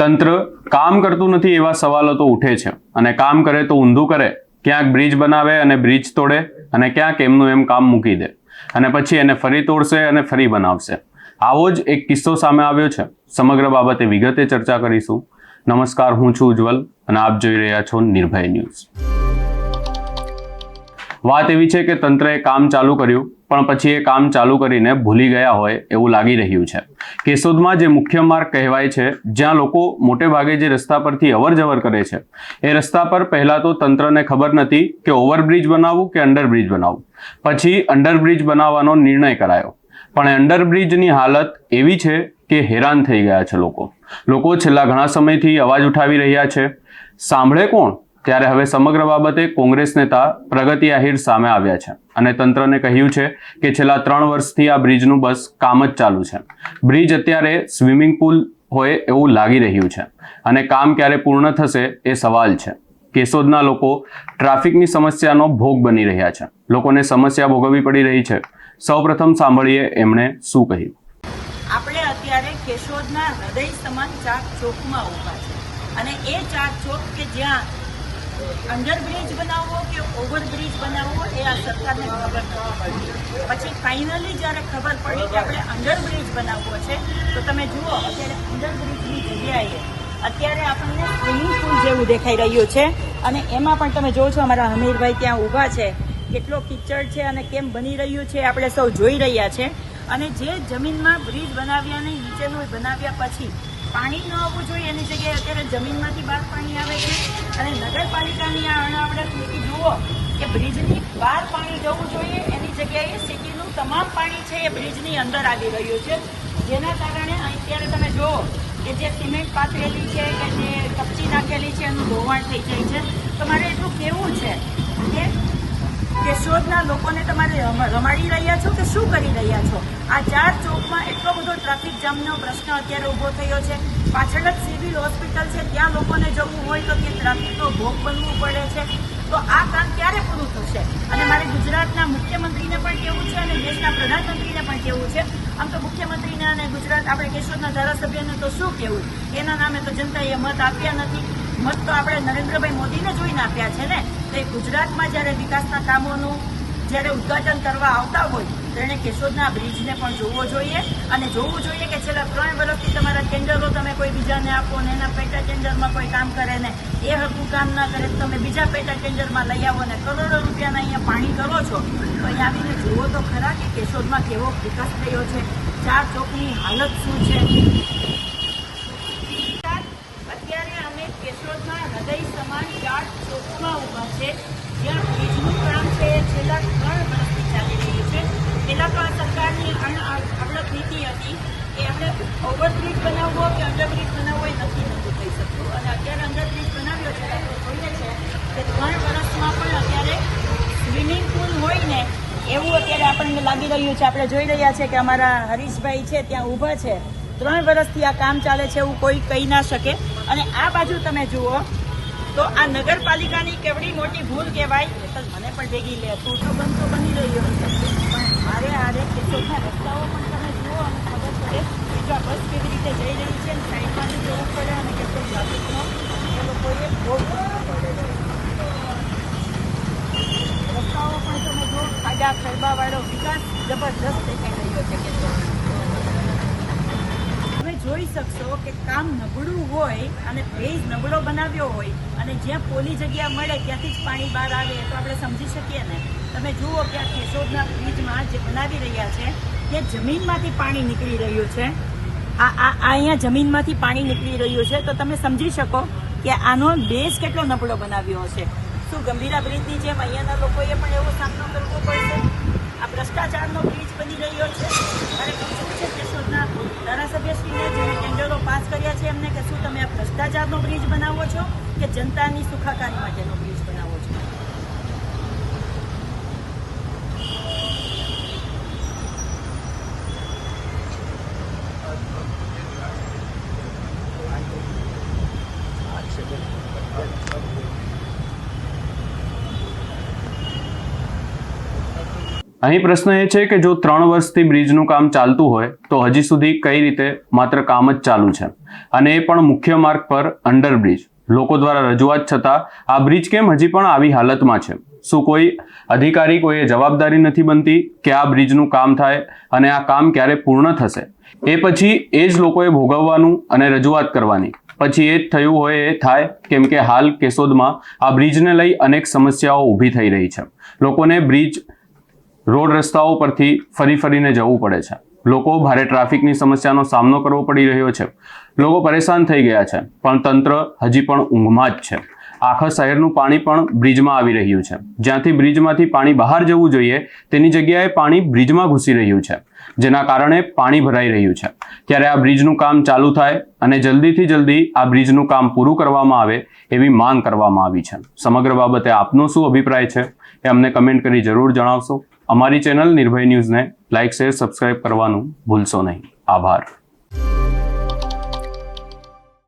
તંત્ર કામ કરતું નથી એવા સવાલો તો ઉઠે છે, અને કામ કરે તો ઊંધું કરે. ક્યાંક બ્રિજ બનાવે અને બ્રિજ તોડે, અને ક્યાંક એમનું એમ કામ મૂકી દે, અને પછી એને ફરી તોડશે અને ફરી બનાવશે. આવો જ એક કિસ્સો સામે આવ્યો છે. સમગ્ર બાબતે વિગતે ચર્ચા કરીશું. નમસ્કાર, હું છું ઉજ્જવલ અને આપ જોઈ રહ્યા છો નિર્ભય ન્યૂઝ. વાત એવી છે કે તંત્રએ કામ ચાલુ કર્યું, પણ પછી એ કામ ચાલુ કરીને ભૂલી ગયા હોય એવું લાગી રહ્યું છે. કેશોદમાં જે મુખ્ય માર્ગ કહેવાય છે, જ્યાં લોકો મોટે ભાગે જે રસ્તા પરથી અવર જવર કરે છે, એ રસ્તા પર પહેલા તો તંત્રને ખબર નથી કે ઓવરબ્રિજ બનાવવું કે અંડરબ્રિજ બનાવવું. પછી અંડરબ્રિજ બનાવવાનો નિર્ણય કરાયો, પણ અંડરબ્રિજની હાલત એવી છે કે હેરાન થઈ ગયા છે લોકો છેલ્લા ઘણા સમયથી અવાજ ઉઠાવી રહ્યા છે. સાંભળે કોણ? ત્યારે હવે સમગ્ર બાબતે કોંગ્રેસ નેતા પ્રગતિ આહિર સામે આવ્યા છે અને તંત્રને કહ્યું છે કે છેલ્લા 3 વર્ષથી આ બ્રિજનું બસ કામ જ ચાલુ છે. બ્રિજ અત્યારે સ્વિમિંગ પુલ હોય એવું લાગી રહ્યું છે, અને કામ ક્યારે પૂર્ણ થશે એ સવાલ છે. કેશોદના લોકો ટ્રાફિકની સમસ્યાનો ભોગ બની રહ્યા છે. લોકોને સમસ્યા ભોગવવી પડી રહી છે. સૌપ્રથમ સાંભળીએ એમણે શું કહ્યું. આપણે અત્યારે કેશોદના હૃદય સમાન ચાક ચોકમાં ઊભા છે, અને એ ચાક ચોક કે જ્યાં અંડરબ્રિજ બનાવવો કે ઓવરબ્રિજ બનાવવો એ આ સરકારને ખબર નથી. પછી ફાઇનલી જ્યારે ખબર પડી કે આપણે અંડરબ્રિજ બનાવવો છે, તો તમે જુઓ અત્યારે અંડરબ્રિજની જગ્યાએ અત્યારે આપણને સ્વિમિંગ પુલ જેવું દેખાઈ રહ્યું છે, અને એમાં પણ તમે જોવો છો અમારા હમીરભાઈ ત્યાં ઊભા છે. કેટલો કિચડ છે અને કેમ બની રહ્યું છે આપણે સૌ જોઈ રહ્યા છે. અને જે જમીનમાં બ્રિજ બનાવ્યા નહીં, નીચેનું બનાવ્યા પછી પાણી ન આવવું જોઈએ એની જગ્યાએ અત્યારે જમીનમાંથી બહાર પાણી આવે છે. અને નગરપાલિકાની આ અણાવડત નીતિ જુઓ કે બ્રિજની બહાર પાણી જવું જોઈએ એની જગ્યાએ સિટીનું તમામ પાણી છે એ બ્રિજની અંદર આવી રહ્યું છે, જેના કારણે અત્યારે તમે જુઓ કે જે સિમેન્ટ પાથરેલી છે કે જે કપચી નાખેલી છે એનું ધોવાણ થઈ જાય છે. તો મારે એટલું કહેવું છે કે કેશોદના લોકોને તમારે રમાડી રહ્યા છો કે શું કરી રહ્યા છો? આ 4 ચોકમાં એટલો બધો ટ્રાફિક જામનો પ્રશ્ન અત્યારે ઊભો થયો છે. પાછળ જ સિવિલ હોસ્પિટલ છે, ત્યાં લોકોને જવું હોય તો ત્યાં ટ્રાફિકનો ભોગ બનવું પડે છે. તો આ કામ ક્યારે પૂરું થશે? અને મારે ગુજરાતના મુખ્યમંત્રીને પણ કહેવું છે અને દેશના પ્રધાનમંત્રીને પણ કહેવું છે. આમ તો મુખ્યમંત્રીને અને ગુજરાત આપણે કેશોદના ધારાસભ્યને તો શું કહેવું, એના નામે તો જનતાએ મત આપ્યા નથી. મત તો આપણે નરેન્દ્રભાઈ મોદીને જોઈને આપ્યા છે ને. તો ગુજરાતમાં જ્યારે વિકાસના કામોનું જ્યારે ઉદ્ઘાટન કરવા આવતા હોય તો એણે કેશોદના બ્રિજને પણ જોવો જોઈએ, અને જોવું જોઈએ કે છેલ્લા 3 વર્ષથી તમારા ટેન્ડરો તમે કોઈ બીજાને આપો ને એના પેટા ટેન્ડરમાં કોઈ કામ કરે ને એ હરખું કામ ના કરે, તમે બીજા પેટા ટેન્ડરમાં લઈ આવો ને કરોડો રૂપિયાના અહીંયા પાણી કરો છો. તો અહીંયા આવીને જુઓ તો ખરા કે કેશોદમાં કેવો વિકાસ થયો છે, 4 ચોકની હાલત શું છે. અત્યારે અમે કેશોદના હૃદય સમાન 4 ચોકમાં ઊભા છે, જ્યાં બ્રિજનું કામ છે એ છેલ્લા 3 વર્ષથી ચાલી રહ્યું છે. પહેલાં તો આ સરકારની આવડત નીતિ હતી કે આપણે ઓવરબ્રિજ બનાવવો કે અંડરબ્રિજ બનાવવો એ નક્કી થઈ શકતું, અને અત્યારે અંડરબ્રિજ બનાવ્યો છે. આપણે જોઈએ છે કે 3 વર્ષમાં પણ અત્યારે સ્વિમિંગ પુલ હોય ને એવું અત્યારે આપણને લાગી રહ્યું છે. આપણે જોઈ રહ્યા છે કે અમારા હરીશભાઈ છે ત્યાં ઊભા છે. 3 વર્ષથી આ કામ ચાલે છે એવું કોઈ કહી ના શકે. અને આ બાજુ તમે જુઓ તો આ નગરપાલિકાની કેવડી મોટી ભૂલ કહેવાય. મને પણ ભેગી લે, તું તો બનતો બની રહ્યો છે, પણ હારે કેશોદના રસ્તાઓ પણ તમે જુઓ અને ખબર પડે કે જો આ બસ કેવી રીતે જઈ રહી છે ને સાઈડમાંથી જવું પડે, અને કેટલો ટ્રાફિકનો એ લોકોએ ભોગ બનવો પડે છે. રસ્તાઓ પણ તમે જુઓ, ખાડા ખરબાવાળો વિકાસ જબરદસ્ત દેખાઈ રહ્યો છે કેશોદ. તમે જોઈ શકશો કે કામ નબળું હોય અને બ્રિજ નબળો બનાવ્યો હોય અને જ્યાં પોલી જગ્યા મળે ત્યાંથી જ પાણી બહાર આવે તો આપણે સમજી શકીએ ને. તમે જુઓ કે આ કેશોદના બ્રિજમાં જે બનાવી રહ્યા છે તે જમીનમાંથી પાણી નીકળી રહ્યું છે. અહીંયા જમીનમાંથી પાણી નીકળી રહ્યું છે, તો તમે સમજી શકો કે આનો બેઝ કેટલો નબળો બનાવ્યો હશે. શું ગંભીરા બ્રિજની જેમ અહીંયાના લોકોએ પણ એવો સામનો કરવો પડશે? આ ભ્રષ્ટાચારનો બ્રિજ બની રહ્યો છે. અને પૂછવું છે કેશોદના ધારાસભ્યશ્રીને જેણે ટેન્ડરો પાસ કર્યા છે એમને કે શું તમે આ ભ્રષ્ટાચારનો બ્રિજ બનાવો છો કે જનતાની સુખાકારી માટેનો બ્રિજ બનાવો છો? અહીં પ્રશ્ન એ છે કે જો 3 વર્ષથી બ્રિજનું કામ ચાલતું હોય તો હજી સુધી કઈ રીતે માત્ર કામ જ ચાલુ છે, અને એ પણ મુખ્ય માર્ગ પર અંડરબ્રિજ. લોકો દ્વારા રજૂઆત છતાં આ બ્રિજ કેમ હજી પણ આવી હાલતમાં છે? શું કોઈ અધિકારી કોઈએ જવાબદારી નથી બનતી કે આ બ્રિજનું કામ થાય અને આ કામ ક્યારે પૂર્ણ થશે? એ પછી એ જ લોકોએ ભોગવવાનું અને રજૂઆત કરવાની. પછી એ જ થયું હોય એ થાય, કેમ કે હાલ કેશોદમાં આ બ્રિજને લઈ અનેક સમસ્યાઓ ઊભી થઈ રહી છે. લોકોને બ્રિજ રોડ રસ્તાઓ પરથી ફરીને જવું પડે છે. લોકો ભારે ટ્રાફિકની સમસ્યાનો સામનો કરવો પડી રહ્યો છે. લોકો પરેશાન થઈ ગયા છે, પણ તંત્ર હજી પણ ઊંઘમાં જ છે. આખા શહેરનું પાણી પણ બ્રિજમાં આવી રહ્યું છે. જ્યાંથી બ્રિજમાંથી પાણી બહાર જવું જોઈએ તેની જગ્યાએ પાણી બ્રિજમાં ઘૂસી રહ્યું છે, જેના કારણે પાણી ભરાઈ રહ્યું છે. ત્યારે આ બ્રિજનું કામ ચાલુ થાય અને જલ્દીથી જલ્દી આ બ્રિજનું કામ પૂરું કરવામાં આવે એવી માંગ કરવામાં આવી છે. સમગ્ર બાબતે આપનો શું અભિપ્રાય છે એ અમને કમેન્ટ કરી જરૂર જણાવશો. અમારી ચેનલ નિર્ભય ન્યૂઝને લાઇક, શેર, સબસ્ક્રાઇબ કરવાનું ભૂલશો નહીં. આભાર.